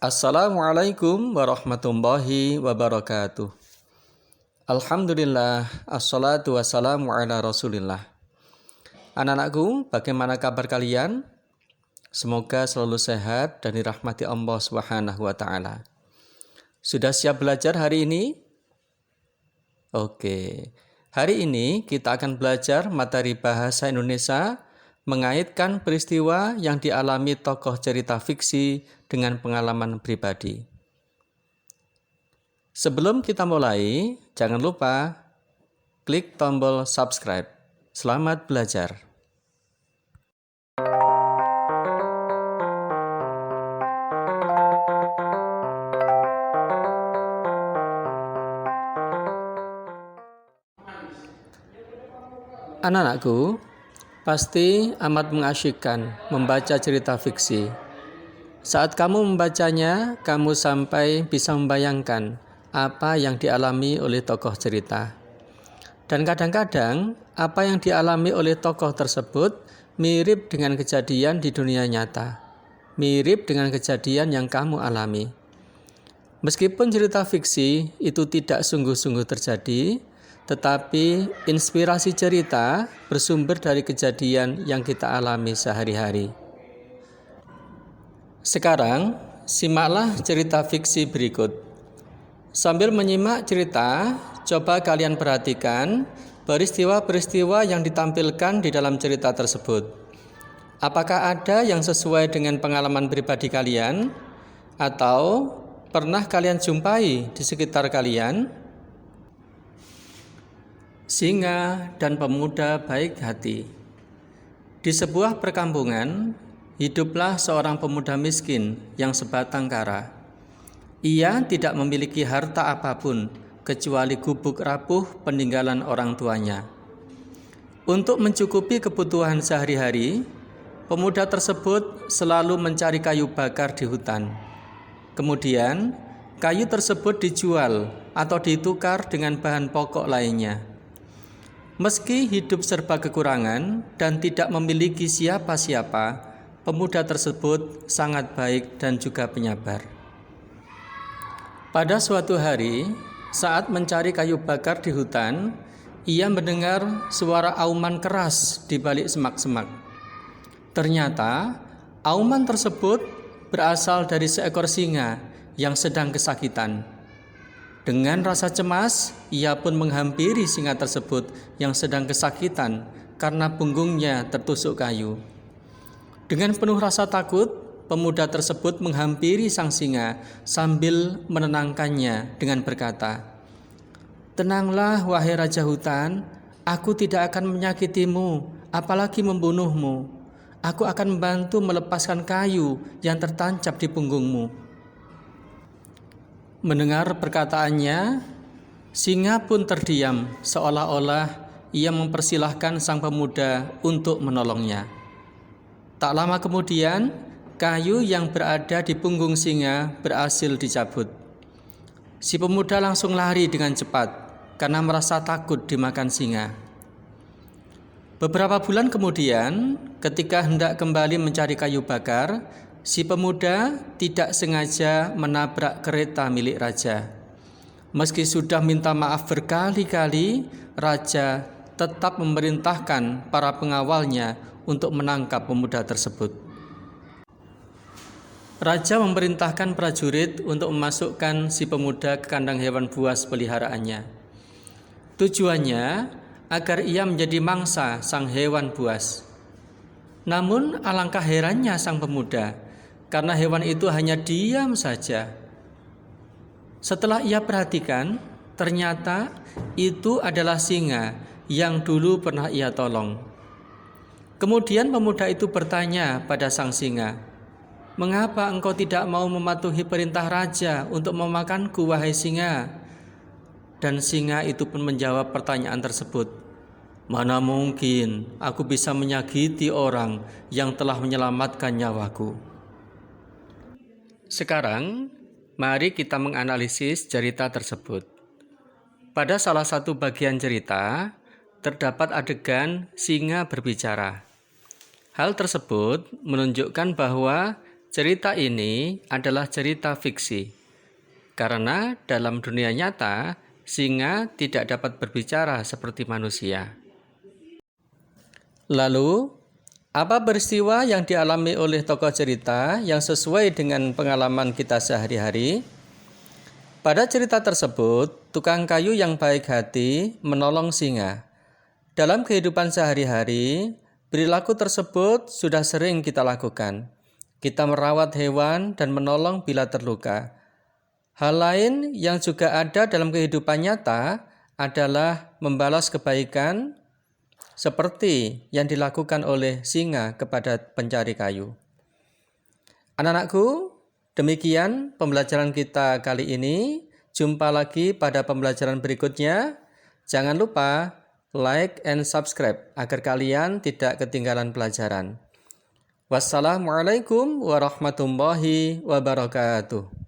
Assalamualaikum warahmatullahi wabarakatuh. Alhamdulillah, assalatu wassalamu ala rasulillah. Anak-anakku, bagaimana kabar kalian? Semoga selalu sehat dan dirahmati Allah Subhanahu wa ta'ala. Sudah siap belajar hari ini? Oke, hari ini kita akan belajar materi bahasa Indonesia mengaitkan peristiwa yang dialami tokoh cerita fiksi dengan pengalaman pribadi. Sebelum kita mulai, jangan lupa klik tombol subscribe. Selamat belajar. Anak-anakku, pasti amat mengasyikkan membaca cerita fiksi. Saat kamu membacanya, kamu sampai bisa membayangkan apa yang dialami oleh tokoh cerita. Dan kadang-kadang, apa yang dialami oleh tokoh tersebut mirip dengan kejadian di dunia nyata. Mirip dengan kejadian yang kamu alami. Meskipun cerita fiksi itu tidak sungguh-sungguh terjadi, tetapi inspirasi cerita bersumber dari kejadian yang kita alami sehari-hari. Sekarang, simaklah cerita fiksi berikut. Sambil menyimak cerita, coba kalian perhatikan peristiwa-peristiwa yang ditampilkan di dalam cerita tersebut. Apakah ada yang sesuai dengan pengalaman pribadi kalian? Atau pernah kalian jumpai di sekitar kalian? Singa dan pemuda baik hati. Di sebuah perkampungan, hiduplah seorang pemuda miskin yang sebatang kara. Ia tidak memiliki harta apapun kecuali gubuk rapuh peninggalan orang tuanya. Untuk mencukupi kebutuhan sehari-hari, pemuda tersebut selalu mencari kayu bakar di hutan. Kemudian, kayu tersebut dijual atau ditukar dengan bahan pokok lainnya. Meski hidup serba kekurangan dan tidak memiliki siapa-siapa, pemuda tersebut sangat baik dan juga penyabar. Pada suatu hari, saat mencari kayu bakar di hutan, ia mendengar suara auman keras di balik semak-semak. Ternyata, auman tersebut berasal dari seekor singa yang sedang kesakitan. Dengan rasa cemas, ia pun menghampiri singa tersebut yang sedang kesakitan karena punggungnya tertusuk kayu. Dengan penuh rasa takut, pemuda tersebut menghampiri sang singa sambil menenangkannya dengan berkata, "Tenanglah wahai raja hutan, aku tidak akan menyakitimu, apalagi membunuhmu. Aku akan membantu melepaskan kayu yang tertancap di punggungmu." Mendengar perkataannya, singa pun terdiam seolah-olah ia mempersilahkan sang pemuda untuk menolongnya. Tak lama kemudian, kayu yang berada di punggung singa berhasil dicabut. Si pemuda langsung lari dengan cepat karena merasa takut dimakan singa. Beberapa bulan kemudian, ketika hendak kembali mencari kayu bakar, si pemuda tidak sengaja menabrak kereta milik raja. Meski sudah minta maaf berkali-kali, raja tetap memerintahkan para pengawalnya untuk menangkap pemuda tersebut. Raja memerintahkan prajurit untuk memasukkan si pemuda ke kandang hewan buas peliharaannya. Tujuannya agar ia menjadi mangsa sang hewan buas. Namun alangkah herannya sang pemuda, karena hewan itu hanya diam saja. Setelah ia perhatikan, ternyata itu adalah singa yang dulu pernah ia tolong. Kemudian pemuda itu bertanya pada sang singa, "Mengapa engkau tidak mau mematuhi perintah raja untuk memakanku, wahai singa?" Dan singa itu pun menjawab pertanyaan tersebut, "Mana mungkin aku bisa menyakiti orang yang telah menyelamatkan nyawaku." Sekarang, mari kita menganalisis cerita tersebut. Pada salah satu bagian cerita, terdapat adegan singa berbicara. Hal tersebut menunjukkan bahwa cerita ini adalah cerita fiksi, karena dalam dunia nyata, singa tidak dapat berbicara seperti manusia. Lalu, apa peristiwa yang dialami oleh tokoh cerita yang sesuai dengan pengalaman kita sehari-hari? Pada cerita tersebut, tukang kayu yang baik hati menolong singa. Dalam kehidupan sehari-hari, perilaku tersebut sudah sering kita lakukan. Kita merawat hewan dan menolong bila terluka. Hal lain yang juga ada dalam kehidupan nyata adalah membalas kebaikan seperti yang dilakukan oleh singa kepada pencari kayu. Anak-anakku, demikian pembelajaran kita kali ini. Jumpa lagi pada pembelajaran berikutnya. Jangan lupa like and subscribe agar kalian tidak ketinggalan pelajaran. Wassalamualaikum warahmatullahi wabarakatuh.